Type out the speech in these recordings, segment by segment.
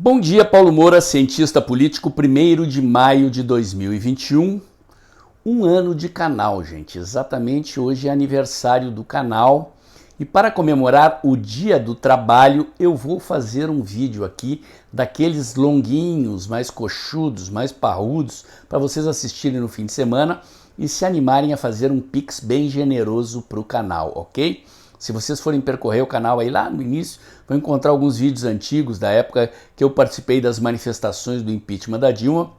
Bom dia, Paulo Moura, cientista político, 1º de maio de 2021. Um ano de canal, gente. Exatamente hoje é aniversário do canal. E para comemorar o Dia do Trabalho, eu vou fazer um vídeo aqui daqueles longuinhos, mais coxudos, mais parrudos, para vocês assistirem no fim de semana e se animarem a fazer um Pix bem generoso para o canal, ok? Se vocês forem percorrer o canal aí lá no início, vão encontrar alguns vídeos antigos da época que eu participei das manifestações do impeachment da Dilma,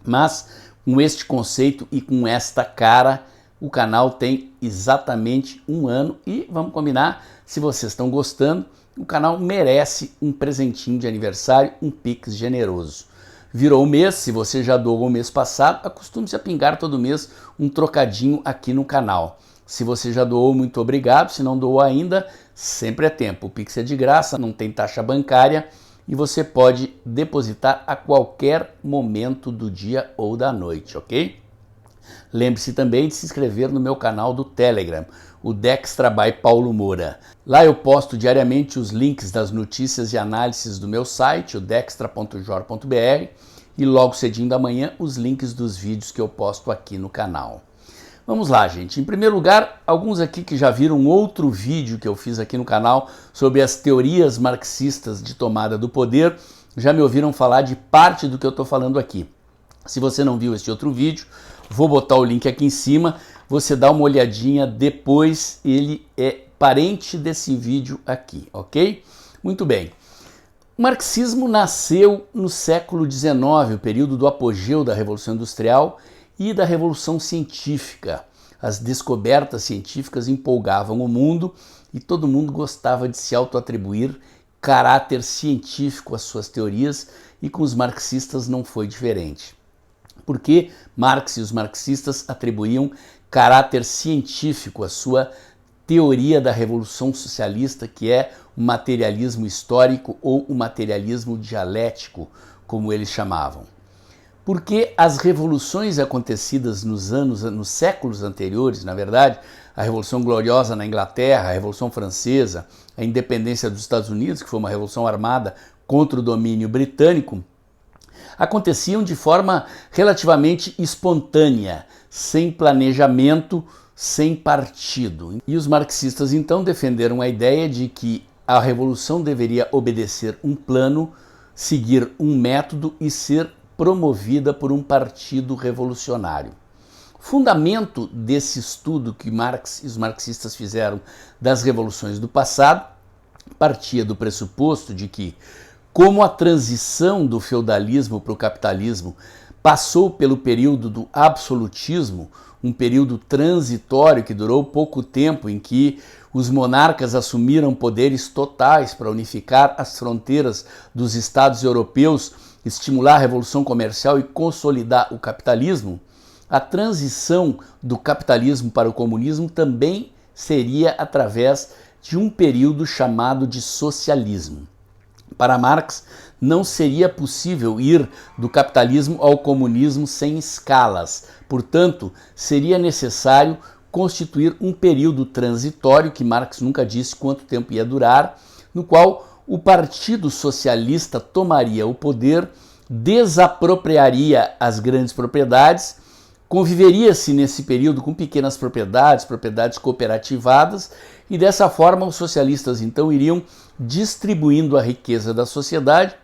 mas com este conceito e com esta cara, o canal tem exatamente um ano e vamos combinar, se vocês estão gostando, o canal merece um presentinho de aniversário, um Pix generoso. Virou o mês, se você já doou o mês passado, acostume-se a pingar todo mês um trocadinho aqui no canal. Se você já doou, muito obrigado. Se não doou ainda, sempre é tempo. O Pix é de graça, não tem taxa bancária e você pode depositar a qualquer momento do dia ou da noite, ok? Lembre-se também de se inscrever no meu canal do Telegram, o Dextra by Paulo Moura. Lá eu posto diariamente os links das notícias e análises do meu site, o dextra.jor.br, e logo cedinho da manhã os links dos vídeos que eu posto aqui no canal. Vamos lá, gente. Em primeiro lugar, alguns aqui que já viram outro vídeo que eu fiz aqui no canal sobre as teorias marxistas de tomada do poder, já me ouviram falar de parte do que eu estou falando aqui. Se você não viu este outro vídeo, vou botar o link aqui em cima, você dá uma olhadinha depois, ele é parente desse vídeo aqui, ok? Muito bem. O marxismo nasceu no século XIX, o período do apogeu da Revolução Industrial e da Revolução Científica. As descobertas científicas empolgavam o mundo e todo mundo gostava de se autoatribuir caráter científico às suas teorias e com os marxistas não foi diferente. Porque Marx e os marxistas atribuíam caráter científico à sua teoria da Revolução Socialista, que é o materialismo histórico ou o materialismo dialético, como eles chamavam. Porque as revoluções acontecidas nos séculos anteriores, na verdade, a Revolução Gloriosa na Inglaterra, a Revolução Francesa, a independência dos Estados Unidos, que foi uma revolução armada contra o domínio britânico, aconteciam de forma relativamente espontânea, sem planejamento, sem partido. E os marxistas então defenderam a ideia de que a revolução deveria obedecer um plano, seguir um método e ser promovida por um partido revolucionário. O fundamento desse estudo que Marx e os marxistas fizeram das revoluções do passado partia do pressuposto de que, como a transição do feudalismo para o capitalismo passou pelo período do absolutismo, um período transitório que durou pouco tempo, em que os monarcas assumiram poderes totais para unificar as fronteiras dos estados europeus, estimular a revolução comercial e consolidar o capitalismo, a transição do capitalismo para o comunismo também seria através de um período chamado de socialismo. Para Marx, não seria possível ir do capitalismo ao comunismo sem escalas. Portanto, seria necessário constituir um período transitório, que Marx nunca disse quanto tempo ia durar, no qual o Partido Socialista tomaria o poder, desapropriaria as grandes propriedades, conviveria-se nesse período com pequenas propriedades, propriedades cooperativadas, e dessa forma os socialistas então iriam distribuindo a riqueza da sociedade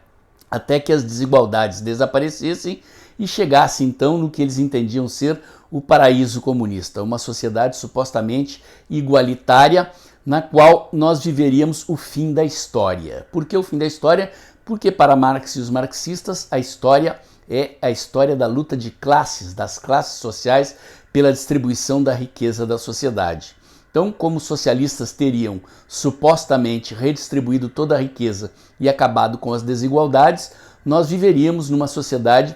até que as desigualdades desaparecessem e chegasse então no que eles entendiam ser o paraíso comunista, uma sociedade supostamente igualitária, na qual nós viveríamos o fim da história. Por que o fim da história? Porque para Marx e os marxistas a história é a história da luta de classes, das classes sociais pela distribuição da riqueza da sociedade. Então, como os socialistas teriam supostamente redistribuído toda a riqueza e acabado com as desigualdades, nós viveríamos numa sociedade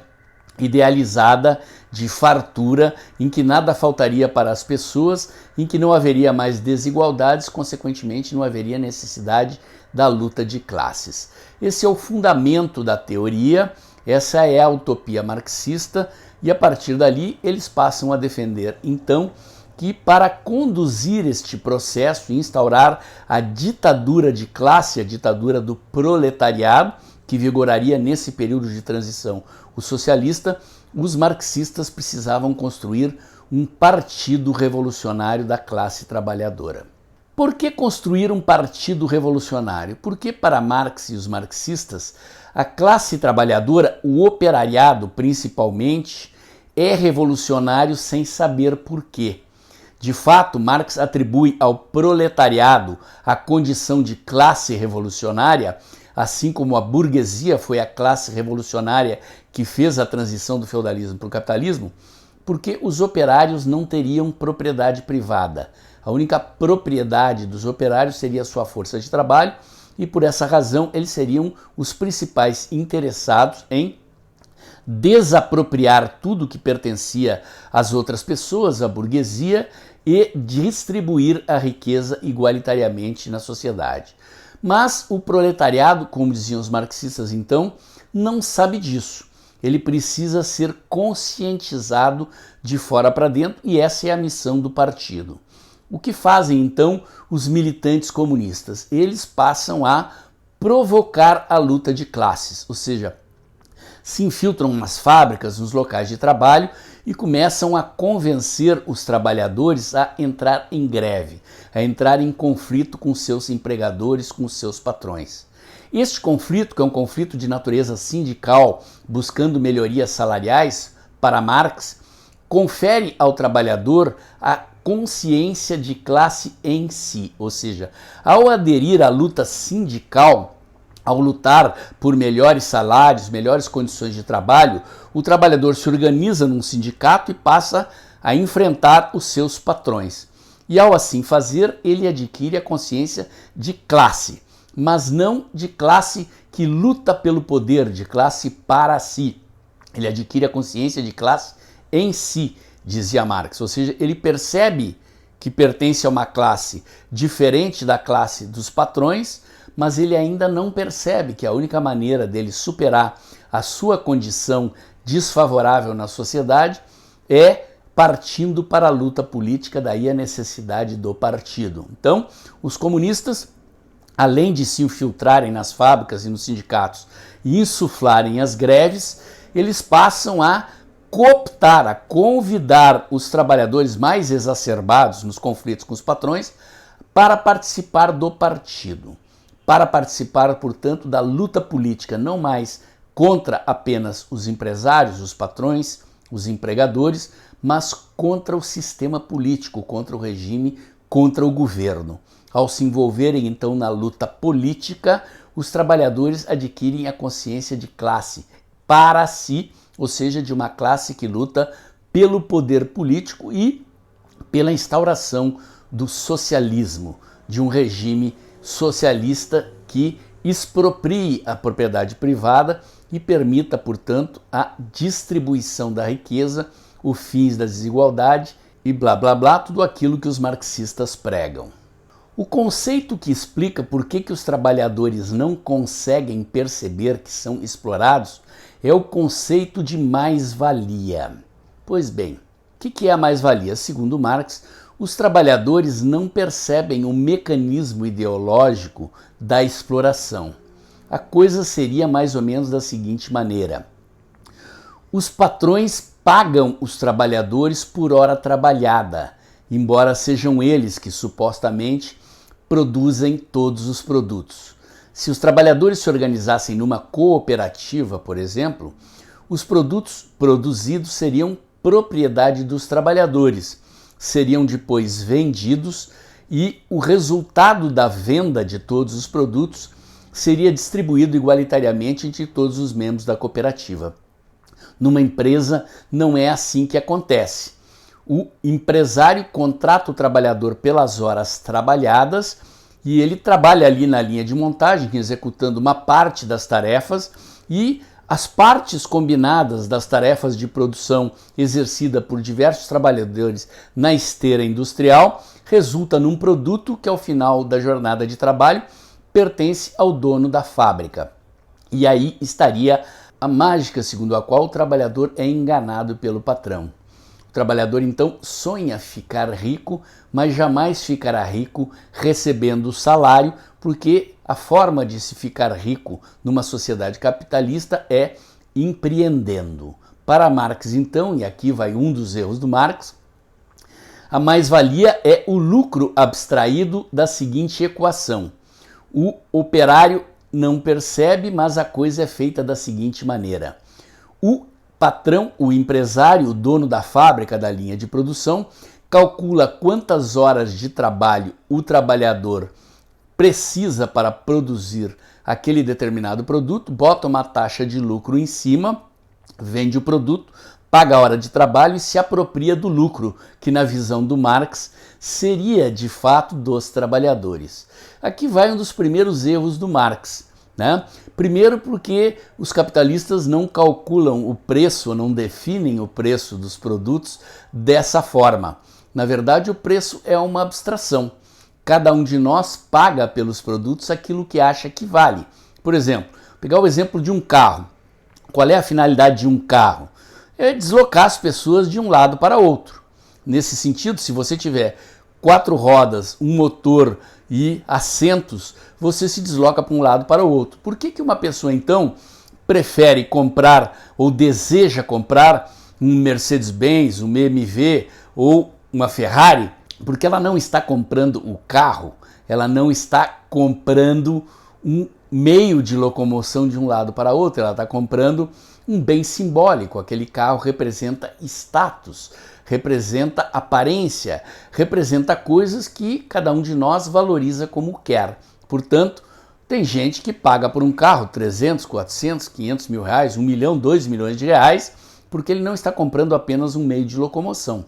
idealizada de fartura, em que nada faltaria para as pessoas, em que não haveria mais desigualdades, consequentemente não haveria necessidade da luta de classes. Esse é o fundamento da teoria, essa é a utopia marxista, e a partir dali eles passam a defender então que para conduzir este processo e instaurar a ditadura de classe, a ditadura do proletariado, que que vigoraria nesse período de transição o socialista, os marxistas precisavam construir um partido revolucionário da classe trabalhadora. Por que construir um partido revolucionário? Porque para Marx e os marxistas, a classe trabalhadora, o operariado principalmente, é revolucionário sem saber por quê. De fato, Marx atribui ao proletariado a condição de classe revolucionária, assim como a burguesia foi a classe revolucionária que fez a transição do feudalismo para o capitalismo, porque os operários não teriam propriedade privada. A única propriedade dos operários seria a sua força de trabalho e, por essa razão, eles seriam os principais interessados em desapropriar tudo que pertencia às outras pessoas, à burguesia, e distribuir a riqueza igualitariamente na sociedade. Mas o proletariado, como diziam os marxistas então, não sabe disso. Ele precisa ser conscientizado de fora para dentro e essa é a missão do partido. O que fazem então os militantes comunistas? Eles passam a provocar a luta de classes, ou seja, se infiltram nas fábricas, nos locais de trabalho e começam a convencer os trabalhadores a entrar em greve, a entrar em conflito com seus empregadores, com seus patrões. Este conflito, que é um conflito de natureza sindical, buscando melhorias salariais, para Marx, confere ao trabalhador a consciência de classe em si, ou seja, ao aderir à luta sindical, ao lutar por melhores salários, melhores condições de trabalho, o trabalhador se organiza num sindicato e passa a enfrentar os seus patrões. E ao assim fazer, ele adquire a consciência de classe, mas não de classe que luta pelo poder, de classe para si. Ele adquire a consciência de classe em si, dizia Marx, ou seja, ele percebe que pertence a uma classe diferente da classe dos patrões, mas ele ainda não percebe que a única maneira dele superar a sua condição desfavorável na sociedade é partindo para a luta política, daí a necessidade do partido. Então, os comunistas, além de se infiltrarem nas fábricas e nos sindicatos e insuflarem as greves, eles passam a cooptar, a convidar os trabalhadores mais exacerbados nos conflitos com os patrões para participar do partido. Para participar, portanto, da luta política, não mais contra apenas os empresários, os patrões, os empregadores, mas contra o sistema político, contra o regime, contra o governo. Ao se envolverem, então, na luta política, os trabalhadores adquirem a consciência de classe para si, ou seja, de uma classe que luta pelo poder político e pela instauração do socialismo, de um regime socialista que exproprie a propriedade privada e permita, portanto, a distribuição da riqueza, o fim da desigualdade e blá blá blá, tudo aquilo que os marxistas pregam. O conceito que explica por que os trabalhadores não conseguem perceber que são explorados é o conceito de mais-valia. Pois bem, o que é a mais-valia? Segundo Marx, os trabalhadores não percebem o mecanismo ideológico da exploração. A coisa seria mais ou menos da seguinte maneira: os patrões pagam os trabalhadores por hora trabalhada, embora sejam eles que supostamente produzem todos os produtos. Se os trabalhadores se organizassem numa cooperativa, por exemplo, os produtos produzidos seriam propriedade dos trabalhadores, seriam depois vendidos e o resultado da venda de todos os produtos seria distribuído igualitariamente entre todos os membros da cooperativa. Numa empresa não é assim que acontece. O empresário contrata o trabalhador pelas horas trabalhadas e ele trabalha ali na linha de montagem, executando uma parte das tarefas, e as partes combinadas das tarefas de produção exercida por diversos trabalhadores na esteira industrial resulta num produto que, ao final da jornada de trabalho, pertence ao dono da fábrica. E aí estaria a mágica segundo a qual o trabalhador é enganado pelo patrão. O trabalhador então sonha ficar rico, mas jamais ficará rico recebendo o salário, porque a forma de se ficar rico numa sociedade capitalista é empreendendo. Para Marx, então, e aqui vai um dos erros do Marx, a mais-valia é o lucro abstraído da seguinte equação. O operário não percebe, mas a coisa é feita da seguinte maneira. O patrão, o empresário, o dono da fábrica, da linha de produção, calcula quantas horas de trabalho o trabalhador precisa para produzir aquele determinado produto, bota uma taxa de lucro em cima, vende o produto, paga a hora de trabalho e se apropria do lucro, que na visão do Marx seria de fato dos trabalhadores. Aqui vai um dos primeiros erros do Marx, né? Primeiro porque os capitalistas não calculam o preço, não definem o preço dos produtos dessa forma. Na verdade, o preço é uma abstração. Cada um de nós paga pelos produtos aquilo que acha que vale. Por exemplo, pegar o exemplo de um carro. Qual é a finalidade de um carro? É deslocar as pessoas de um lado para outro. Nesse sentido, se você tiver 4 rodas, um motor e assentos, você se desloca para um lado para o outro. Por que uma pessoa, então, prefere comprar ou deseja comprar um Mercedes-Benz, um BMW ou uma Ferrari? Porque ela não está comprando o carro, ela não está comprando um meio de locomoção de um lado para outro, ela está comprando um bem simbólico. Aquele carro representa status, representa aparência, representa coisas que cada um de nós valoriza como quer. Portanto, tem gente que paga por um carro 300, 400, 500 mil reais, 1 milhão, 2 milhões de reais, porque ele não está comprando apenas um meio de locomoção.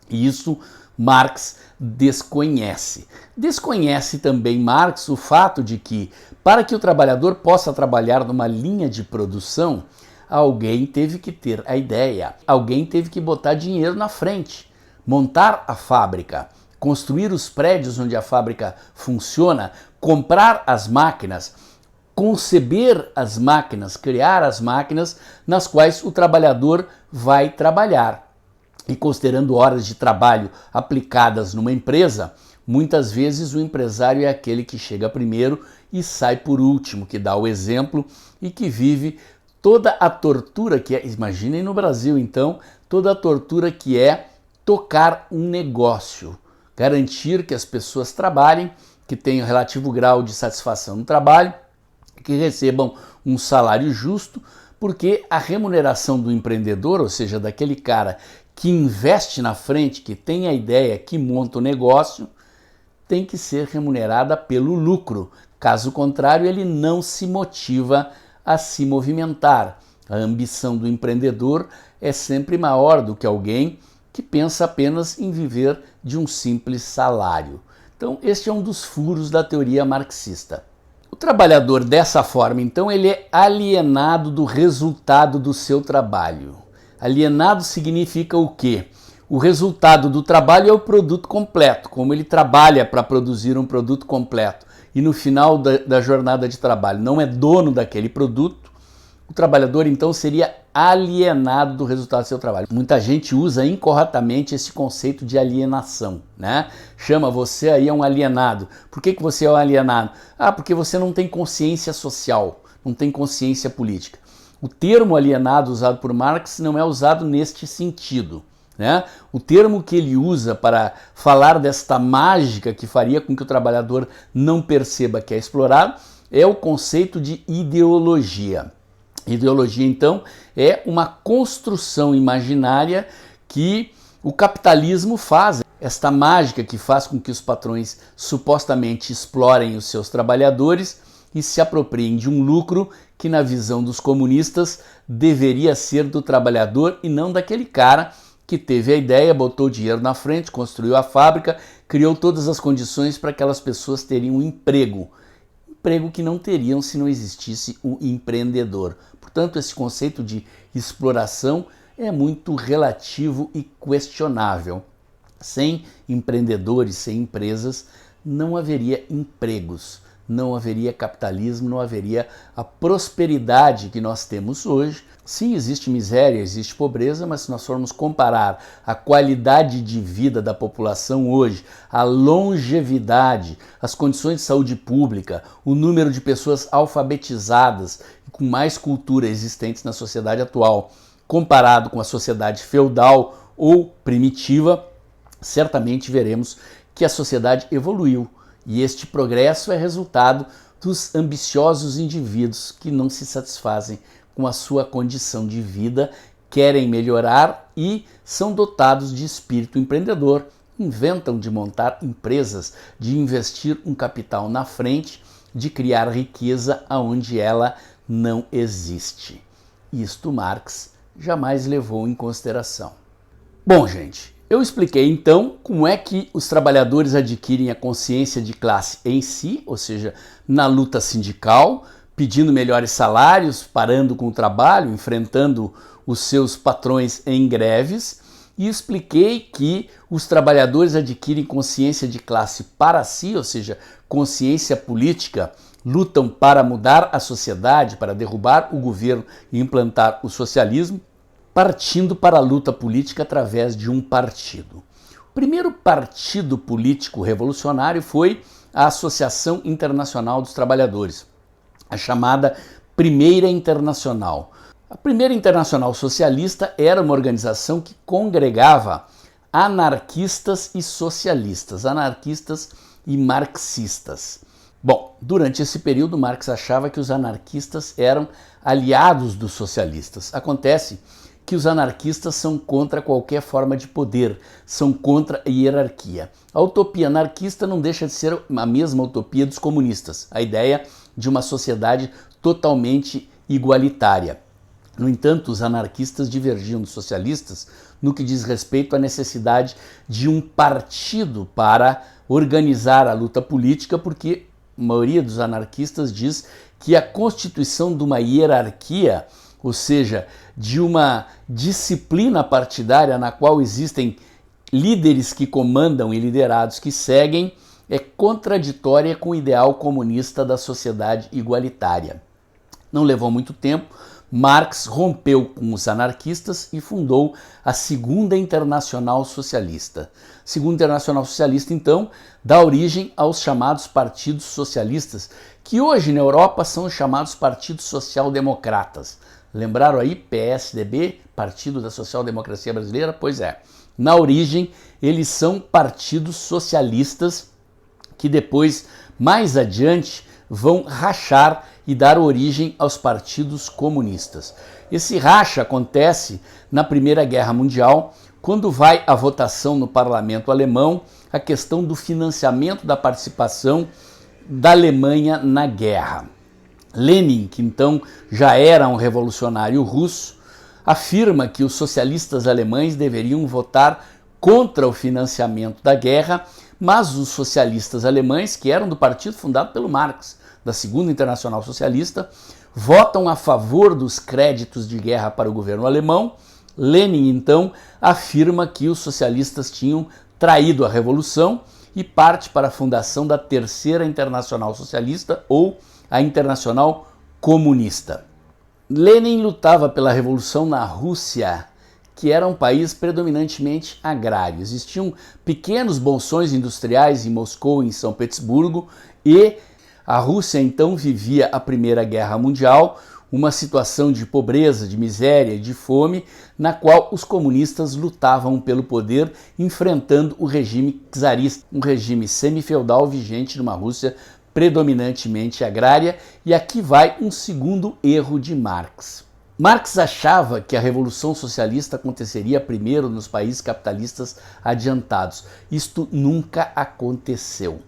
E isso Marx desconhece. Desconhece também Marx o fato de que, para que o trabalhador possa trabalhar numa linha de produção, alguém teve que ter a ideia, alguém teve que botar dinheiro na frente, montar a fábrica, construir os prédios onde a fábrica funciona, comprar as máquinas, conceber as máquinas, criar as máquinas nas quais o trabalhador vai trabalhar. E considerando horas de trabalho aplicadas numa empresa, muitas vezes o empresário é aquele que chega primeiro e sai por último, que dá o exemplo e que vive toda a tortura que é, imaginem no Brasil então, toda a tortura que é tocar um negócio, garantir que as pessoas trabalhem, que tenham relativo grau de satisfação no trabalho, que recebam um salário justo, porque a remuneração do empreendedor, ou seja, daquele cara que investe na frente, que tem a ideia, que monta o negócio, tem que ser remunerada pelo lucro. Caso contrário, ele não se motiva a se movimentar. A ambição do empreendedor é sempre maior do que alguém que pensa apenas em viver de um simples salário. Então, este é um dos furos da teoria marxista. O trabalhador dessa forma, então, ele é alienado do resultado do seu trabalho. Alienado significa o quê? O resultado do trabalho é o produto completo, como ele trabalha para produzir um produto completo e no final da jornada de trabalho não é dono daquele produto, o trabalhador então seria alienado do resultado do seu trabalho. Muita gente usa incorretamente esse conceito de alienação, né? Chama você aí um alienado. Por que você é um alienado? Ah, porque você não tem consciência social, não tem consciência política. O termo alienado usado por Marx não é usado neste sentido, né? O termo que ele usa para falar desta mágica que faria com que o trabalhador não perceba que é explorado é o conceito de ideologia. Ideologia, então, é uma construção imaginária que o capitalismo faz. Esta mágica que faz com que os patrões supostamente explorem os seus trabalhadores e se apropriem de um lucro que, na visão dos comunistas, deveria ser do trabalhador e não daquele cara que teve a ideia, botou o dinheiro na frente, construiu a fábrica, criou todas as condições para aquelas pessoas terem um emprego. Emprego que não teriam se não existisse o empreendedor. Portanto, esse conceito de exploração é muito relativo e questionável. Sem empreendedores, sem empresas, não haveria empregos. não haveria capitalismo, não haveria a prosperidade que nós temos hoje. Sim, existe miséria, existe pobreza, mas se nós formos comparar a qualidade de vida da população hoje, a longevidade, as condições de saúde pública, o número de pessoas alfabetizadas e com mais cultura existentes na sociedade atual, comparado com a sociedade feudal ou primitiva, certamente veremos que a sociedade evoluiu. E este progresso é resultado dos ambiciosos indivíduos que não se satisfazem com a sua condição de vida, querem melhorar e são dotados de espírito empreendedor, inventam de montar empresas, de investir um capital na frente, de criar riqueza onde ela não existe. Isto Marx jamais levou em consideração. Bom, gente, eu expliquei então como é que os trabalhadores adquirem a consciência de classe em si, ou seja, na luta sindical, pedindo melhores salários, parando com o trabalho, enfrentando os seus patrões em greves, e expliquei que os trabalhadores adquirem consciência de classe para si, ou seja, consciência política, lutam para mudar a sociedade, para derrubar o governo e implantar o socialismo, partindo para a luta política através de um partido. O primeiro partido político revolucionário foi a Associação Internacional dos Trabalhadores, a chamada Primeira Internacional. A Primeira Internacional Socialista era uma organização que congregava anarquistas e socialistas, anarquistas e marxistas. Bom, durante esse período, Marx achava que os anarquistas eram aliados dos socialistas. Acontece que os anarquistas são contra qualquer forma de poder, são contra a hierarquia. A utopia anarquista não deixa de ser a mesma utopia dos comunistas, a ideia de uma sociedade totalmente igualitária. No entanto, os anarquistas divergiam dos socialistas no que diz respeito à necessidade de um partido para organizar a luta política, porque a maioria dos anarquistas diz que a constituição de uma hierarquia, ou seja, de uma disciplina partidária na qual existem líderes que comandam e liderados que seguem, é contraditória com o ideal comunista da sociedade igualitária. Não levou muito tempo, Marx rompeu com os anarquistas e fundou a Segunda Internacional Socialista. A Segunda Internacional Socialista, então, dá origem aos chamados partidos socialistas, que hoje na Europa são os chamados partidos social-democratas. Lembraram aí PSDB, Partido da Social Democracia Brasileira? Pois é. Na origem, eles são partidos socialistas que depois, mais adiante, vão rachar e dar origem aos partidos comunistas. Esse racha acontece na Primeira Guerra Mundial, quando vai à votação no parlamento alemão a questão do financiamento da participação da Alemanha na guerra. Lenin, que então já era um revolucionário russo, afirma que os socialistas alemães deveriam votar contra o financiamento da guerra, mas os socialistas alemães, que eram do partido fundado pelo Marx, da Segunda Internacional Socialista, votam a favor dos créditos de guerra para o governo alemão. Lenin, então, afirma que os socialistas tinham traído a revolução e parte para a fundação da Terceira Internacional Socialista ou a Internacional Comunista. Lenin lutava pela revolução na Rússia, que era um país predominantemente agrário. Existiam pequenos bolsões industriais em Moscou e em São Petersburgo, e a Rússia então vivia a Primeira Guerra Mundial, uma situação de pobreza, de miséria, de fome, na qual os comunistas lutavam pelo poder, enfrentando o regime czarista, um regime semifeudal vigente numa Rússia predominantemente agrária. E aqui vai um segundo erro de Marx. Marx achava que a Revolução Socialista aconteceria primeiro nos países capitalistas adiantados. Isto nunca aconteceu.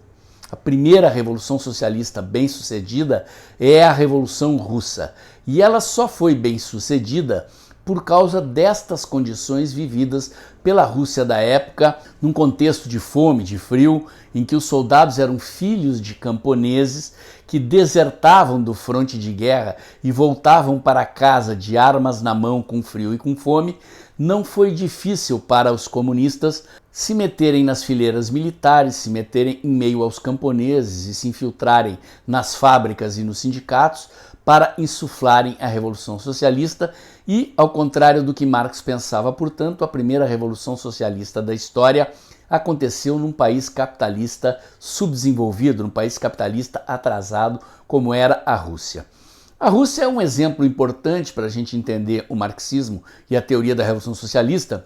A primeira Revolução Socialista bem-sucedida é a Revolução Russa. E ela só foi bem-sucedida por causa destas condições vividas pela Rússia da época, num contexto de fome, de frio, em que os soldados eram filhos de camponeses que desertavam do fronte de guerra e voltavam para casa de armas na mão, com frio e com fome. Não foi difícil para os comunistas se meterem nas fileiras militares, se meterem em meio aos camponeses e se infiltrarem nas fábricas e nos sindicatos para insuflarem a Revolução Socialista e, ao contrário do que Marx pensava, portanto, a primeira Revolução Socialista da história aconteceu num país capitalista subdesenvolvido, num país capitalista atrasado como era a Rússia. A Rússia é um exemplo importante para a gente entender o marxismo e a teoria da Revolução Socialista,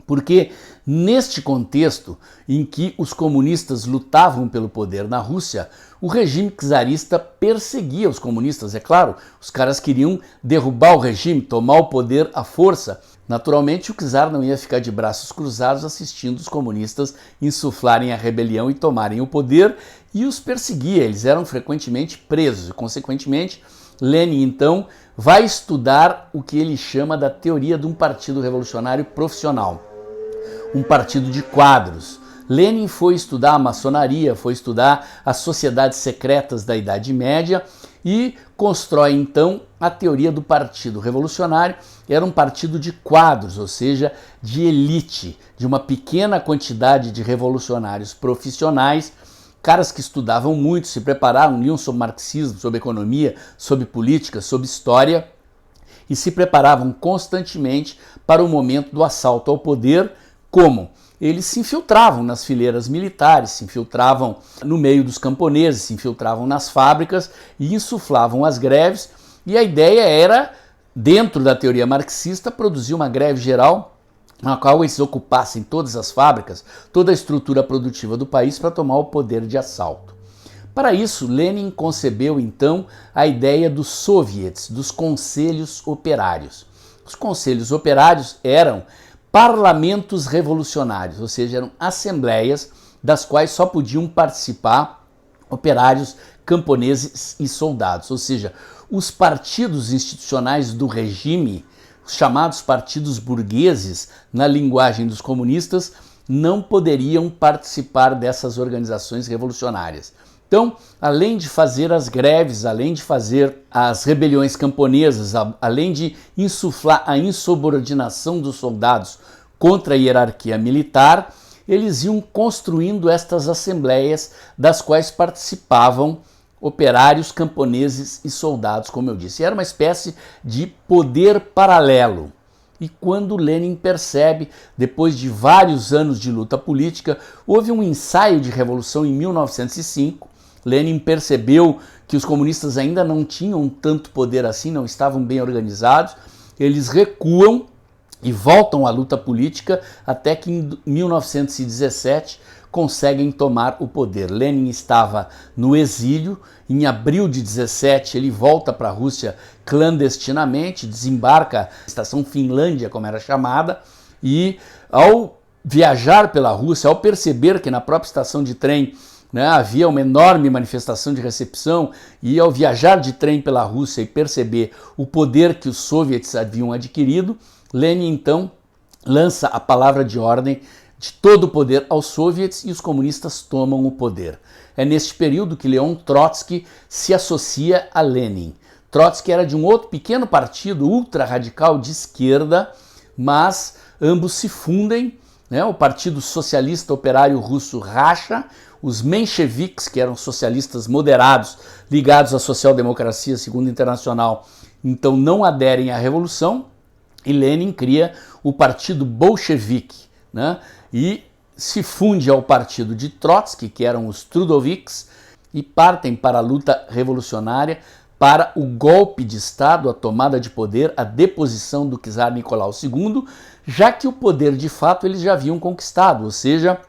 porque neste contexto em que os comunistas lutavam pelo poder na Rússia, o regime czarista perseguia os comunistas, é claro, os caras queriam derrubar o regime, tomar o poder à força. Naturalmente o czar não ia ficar de braços cruzados assistindo os comunistas insuflarem a rebelião e tomarem o poder, e os perseguia, eles eram frequentemente presos e, consequentemente, Lenin, então, vai estudar o que ele chama da teoria de um partido revolucionário profissional, um partido de quadros. Lenin foi estudar a maçonaria, foi estudar as sociedades secretas da Idade Média e constrói, então, a teoria do partido revolucionário. Era um partido de quadros, ou seja, de elite, de uma pequena quantidade de revolucionários profissionais, caras que estudavam muito, se prepararam, liam sobre marxismo, sobre economia, sobre política, sobre história e se preparavam constantemente para o momento do assalto ao poder. Como? Eles se infiltravam nas fileiras militares, se infiltravam no meio dos camponeses, se infiltravam nas fábricas e insuflavam as greves, e a ideia era, dentro da teoria marxista, produzir uma greve geral na qual eles ocupassem todas as fábricas, toda a estrutura produtiva do país para tomar o poder de assalto. Para isso, Lenin concebeu então a ideia dos soviets, dos conselhos operários. Os conselhos operários eram parlamentos revolucionários, ou seja, eram assembleias das quais só podiam participar operários, camponeses e soldados, ou seja, os partidos institucionais do regime, os chamados partidos burgueses, na linguagem dos comunistas, não poderiam participar dessas organizações revolucionárias. Então, além de fazer as greves, além de fazer as rebeliões camponesas, além de insuflar a insubordinação dos soldados contra a hierarquia militar, eles iam construindo estas assembleias das quais participavam operários, camponeses e soldados, como eu disse. Era uma espécie de poder paralelo. E quando Lenin percebe, depois de vários anos de luta política, houve um ensaio de revolução em 1905, Lenin percebeu que os comunistas ainda não tinham tanto poder assim, não estavam bem organizados, eles recuam e voltam à luta política até que em 1917 conseguem tomar o poder. Lenin estava no exílio, em abril de 17 ele volta para a Rússia clandestinamente, desembarca na estação Finlândia, como era chamada, e ao viajar pela Rússia, ao perceber que na própria estação de trem havia uma enorme manifestação de recepção, e ao viajar de trem pela Rússia e perceber o poder que os soviets haviam adquirido, Lenin então lança a palavra de ordem de todo o poder aos soviets e os comunistas tomam o poder. É neste período que Leon Trotsky se associa a Lenin. Trotsky era de um outro pequeno partido ultra-radical de esquerda, mas ambos se fundem, o Partido Socialista Operário Russo racha, os mencheviques, que eram socialistas moderados ligados à social-democracia, segundo o Internacional, então não aderem à revolução, e Lenin cria o Partido Bolchevique, e se funde ao partido de Trotsky, que eram os Trudoviks, e partem para a luta revolucionária, para o golpe de Estado, a tomada de poder, a deposição do czar Nicolau II, já que o poder de fato eles já haviam conquistado, ou seja,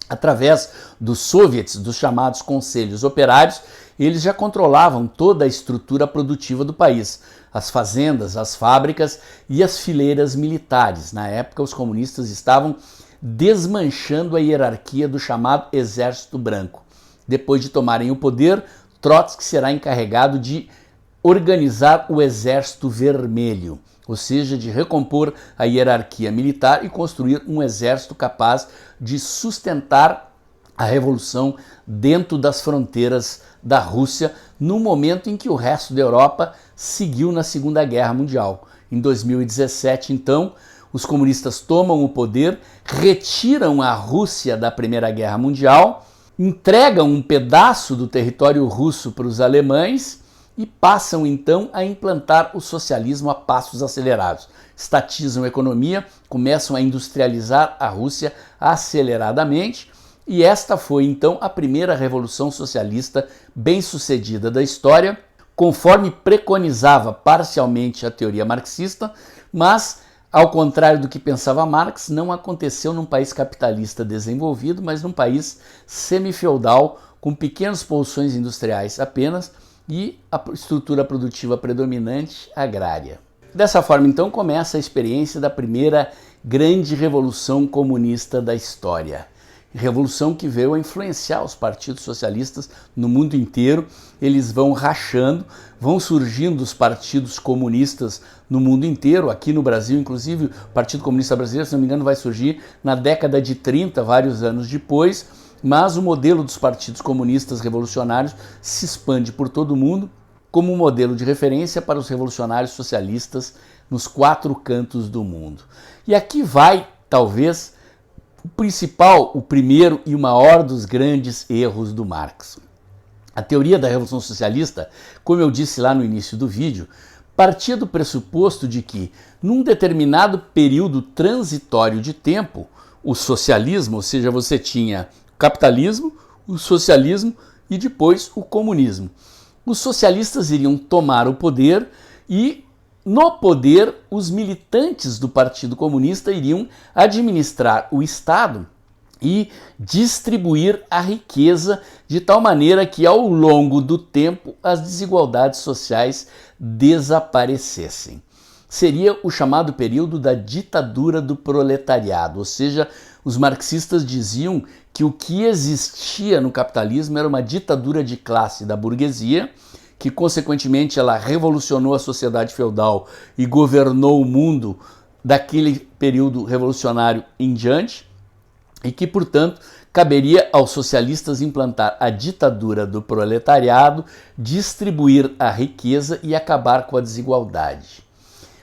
através dos soviets, dos chamados conselhos operários, eles já controlavam toda a estrutura produtiva do país, as fazendas, as fábricas e as fileiras militares. Na época, os comunistas estavam desmanchando a hierarquia do chamado Exército Branco. Depois de tomarem o poder, Trotsky será encarregado de organizar o Exército Vermelho, ou seja, de recompor a hierarquia militar e construir um exército capaz de sustentar a revolução dentro das fronteiras da Rússia, no momento em que o resto da Europa seguiu na Segunda Guerra Mundial. Em 2017, então, os comunistas tomam o poder, retiram a Rússia da Primeira Guerra Mundial, entregam um pedaço do território russo para os alemães e passam então a implantar o socialismo a passos acelerados. Estatizam a economia, começam a industrializar a Rússia aceleradamente, e esta foi então a primeira revolução socialista bem-sucedida da história, conforme preconizava parcialmente a teoria marxista, mas, ao contrário do que pensava Marx, não aconteceu num país capitalista desenvolvido, mas num país semifeudal, com pequenas pulsões industriais apenas e a estrutura produtiva predominante agrária. Dessa forma, então, começa a experiência da primeira grande revolução comunista da história. Revolução que veio a influenciar os partidos socialistas no mundo inteiro. Eles vão rachando, vão surgindo os partidos comunistas no mundo inteiro. Aqui no Brasil, inclusive, o Partido Comunista Brasileiro, se não me engano, vai surgir na década de 30, vários anos depois. Mas o modelo dos partidos comunistas revolucionários se expande por todo o mundo como um modelo de referência para os revolucionários socialistas nos 4 cantos do mundo. E aqui vai, talvez, o primeiro e o maior dos grandes erros do Marx. A teoria da Revolução Socialista, como eu disse lá no início do vídeo, partia do pressuposto de que, num determinado período transitório de tempo, o socialismo, ou seja, você tinha o capitalismo, o socialismo e depois o comunismo. Os socialistas iriam tomar o poder e, no poder, os militantes do Partido Comunista iriam administrar o Estado e distribuir a riqueza de tal maneira que, ao longo do tempo, as desigualdades sociais desaparecessem. Seria o chamado período da ditadura do proletariado, ou seja, os marxistas diziam que o que existia no capitalismo era uma ditadura de classe da burguesia, que consequentemente ela revolucionou a sociedade feudal e governou o mundo daquele período revolucionário em diante, e que, portanto, caberia aos socialistas implantar a ditadura do proletariado, distribuir a riqueza e acabar com a desigualdade.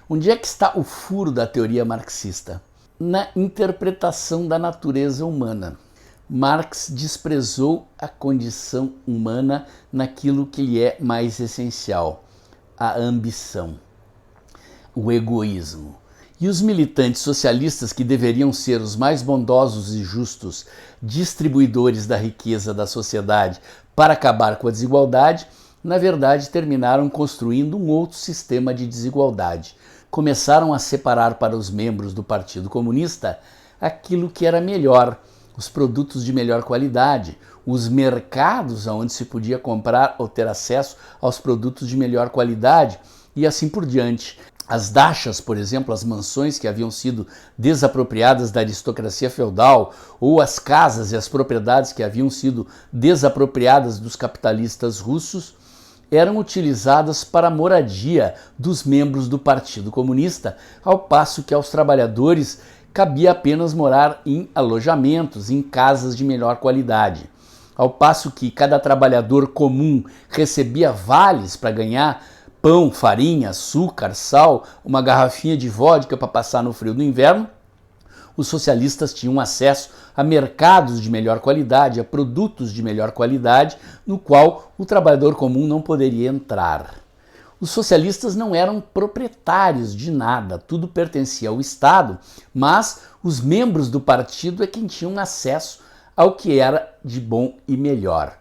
Onde é que está o furo da teoria marxista? Na interpretação da natureza humana. Marx desprezou a condição humana naquilo que lhe é mais essencial, a ambição, o egoísmo. E os militantes socialistas, que deveriam ser os mais bondosos e justos distribuidores da riqueza da sociedade para acabar com a desigualdade, na verdade terminaram construindo um outro sistema de desigualdade. Começaram a separar para os membros do Partido Comunista aquilo que era melhor, os produtos de melhor qualidade, os mercados onde se podia comprar ou ter acesso aos produtos de melhor qualidade e assim por diante. As dachas, por exemplo, as mansões que haviam sido desapropriadas da aristocracia feudal, ou as casas e as propriedades que haviam sido desapropriadas dos capitalistas russos, eram utilizadas para a moradia dos membros do Partido Comunista, ao passo que aos trabalhadores cabia apenas morar em alojamentos, em casas de melhor qualidade. Ao passo que cada trabalhador comum recebia vales para ganhar pão, farinha, açúcar, sal, uma garrafinha de vodka para passar no frio do inverno, os socialistas tinham acesso a mercados de melhor qualidade, a produtos de melhor qualidade, no qual o trabalhador comum não poderia entrar. Os socialistas não eram proprietários de nada, tudo pertencia ao Estado, mas os membros do partido é quem tinham acesso ao que era de bom e melhor.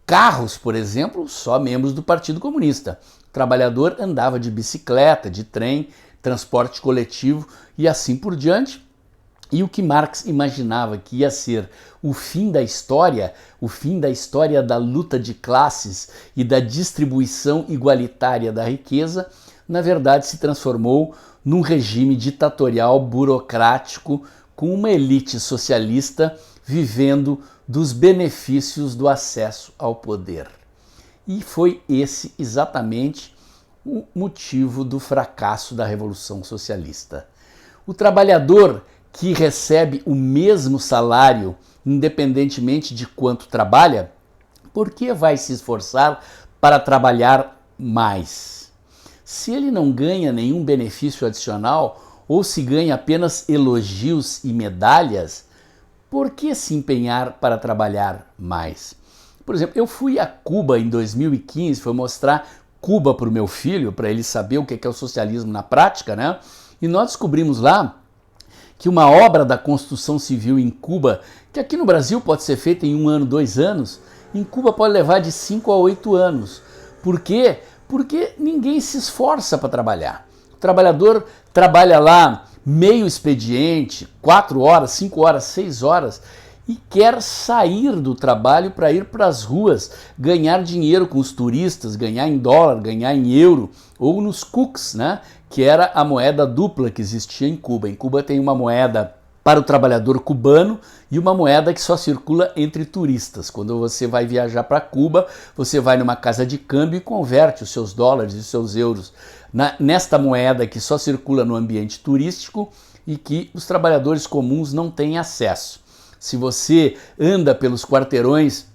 Carros, por exemplo, só membros do Partido Comunista. O trabalhador andava de bicicleta, de trem, transporte coletivo e assim por diante. E o que Marx imaginava que ia ser o fim da história da luta de classes e da distribuição igualitária da riqueza, na verdade se transformou num regime ditatorial burocrático com uma elite socialista vivendo dos benefícios do acesso ao poder. E foi esse exatamente o motivo do fracasso da Revolução Socialista. O trabalhador que recebe o mesmo salário, independentemente de quanto trabalha, por que vai se esforçar para trabalhar mais? Se ele não ganha nenhum benefício adicional, ou se ganha apenas elogios e medalhas, por que se empenhar para trabalhar mais? Por exemplo, eu fui a Cuba em 2015, fui mostrar Cuba para o meu filho, para ele saber o que é o socialismo na prática, né? E nós descobrimos lá que uma obra da construção civil em Cuba, que aqui no Brasil pode ser feita em 1 ano, 2 anos, em Cuba pode levar de 5 a 8 anos. Por quê? Porque ninguém se esforça para trabalhar. O trabalhador trabalha lá meio expediente, 4 horas, 5 horas, 6 horas, e quer sair do trabalho para ir para as ruas, ganhar dinheiro com os turistas, ganhar em dólar, ganhar em euro, ou nos cooks, né? Que era a moeda dupla que existia em Cuba. Em Cuba tem uma moeda para o trabalhador cubano e uma moeda que só circula entre turistas. Quando você vai viajar para Cuba, você vai numa casa de câmbio e converte os seus dólares e os seus euros nesta moeda que só circula no ambiente turístico e que os trabalhadores comuns não têm acesso. Se você anda pelos quarteirões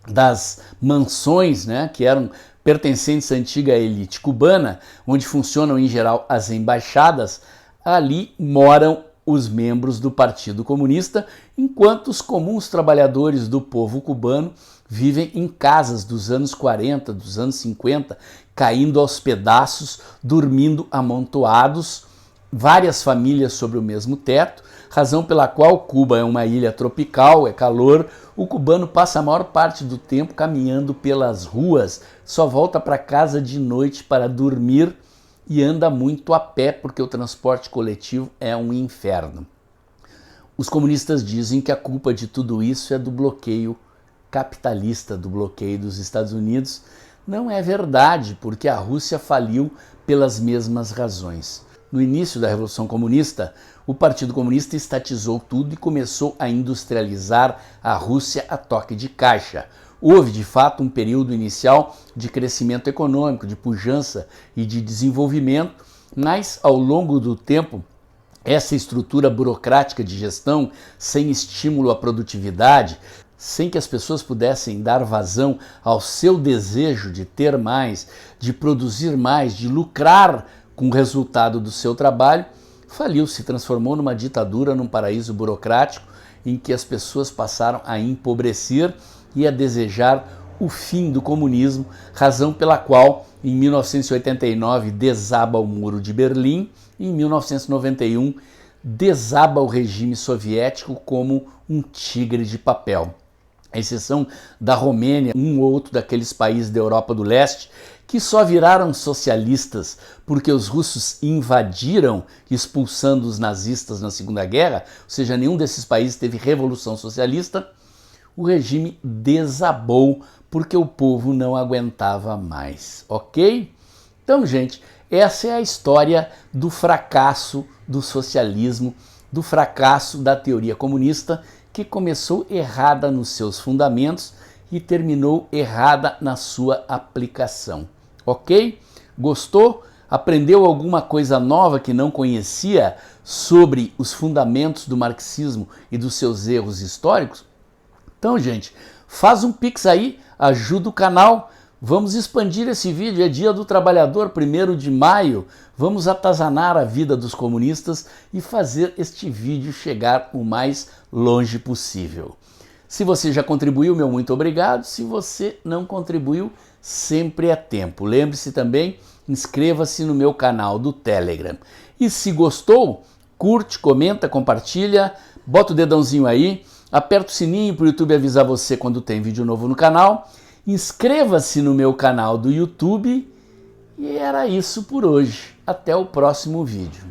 das mansões, né, que eram pertencentes à antiga elite cubana, onde funcionam em geral as embaixadas, ali moram os membros do Partido Comunista, enquanto os comuns trabalhadores do povo cubano vivem em casas dos anos 40, dos anos 50, caindo aos pedaços, dormindo amontoados, várias famílias sobre o mesmo teto, razão pela qual Cuba é uma ilha tropical, é calor. O cubano passa a maior parte do tempo caminhando pelas ruas, só volta para casa de noite para dormir e anda muito a pé porque o transporte coletivo é um inferno. Os comunistas dizem que a culpa de tudo isso é do bloqueio capitalista, do bloqueio dos Estados Unidos. Não é verdade, porque a Rússia faliu pelas mesmas razões. No início da Revolução Comunista, o Partido Comunista estatizou tudo e começou a industrializar a Rússia a toque de caixa. Houve, de fato, um período inicial de crescimento econômico, de pujança e de desenvolvimento, mas, ao longo do tempo, essa estrutura burocrática de gestão, sem estímulo à produtividade, sem que as pessoas pudessem dar vazão ao seu desejo de ter mais, de produzir mais, de lucrar com o resultado do seu trabalho, faliu, se transformou numa ditadura, num paraíso burocrático em que as pessoas passaram a empobrecer e a desejar o fim do comunismo, razão pela qual em 1989 desaba o Muro de Berlim e em 1991 desaba o regime soviético como um tigre de papel. À exceção da Romênia, um ou outro daqueles países da Europa do Leste, que só viraram socialistas porque os russos invadiram, expulsando os nazistas na Segunda Guerra, ou seja, nenhum desses países teve revolução socialista, o regime desabou porque o povo não aguentava mais, ok? Então, gente, essa é a história do fracasso do socialismo, do fracasso da teoria comunista, que começou errada nos seus fundamentos e terminou errada na sua aplicação. Ok? Gostou? Aprendeu alguma coisa nova que não conhecia sobre os fundamentos do marxismo e dos seus erros históricos? Então, gente, faz um pix aí, ajuda o canal. Vamos expandir esse vídeo, é Dia do Trabalhador, 1º de maio. Vamos atazanar a vida dos comunistas e fazer este vídeo chegar o mais longe possível. Se você já contribuiu, meu muito obrigado. Se você não contribuiu, sempre é tempo. Lembre-se também, inscreva-se no meu canal do Telegram. E se gostou, curte, comenta, compartilha, bota o dedãozinho aí, aperta o sininho para o YouTube avisar você quando tem vídeo novo no canal. Inscreva-se no meu canal do YouTube e era isso por hoje. Até o próximo vídeo.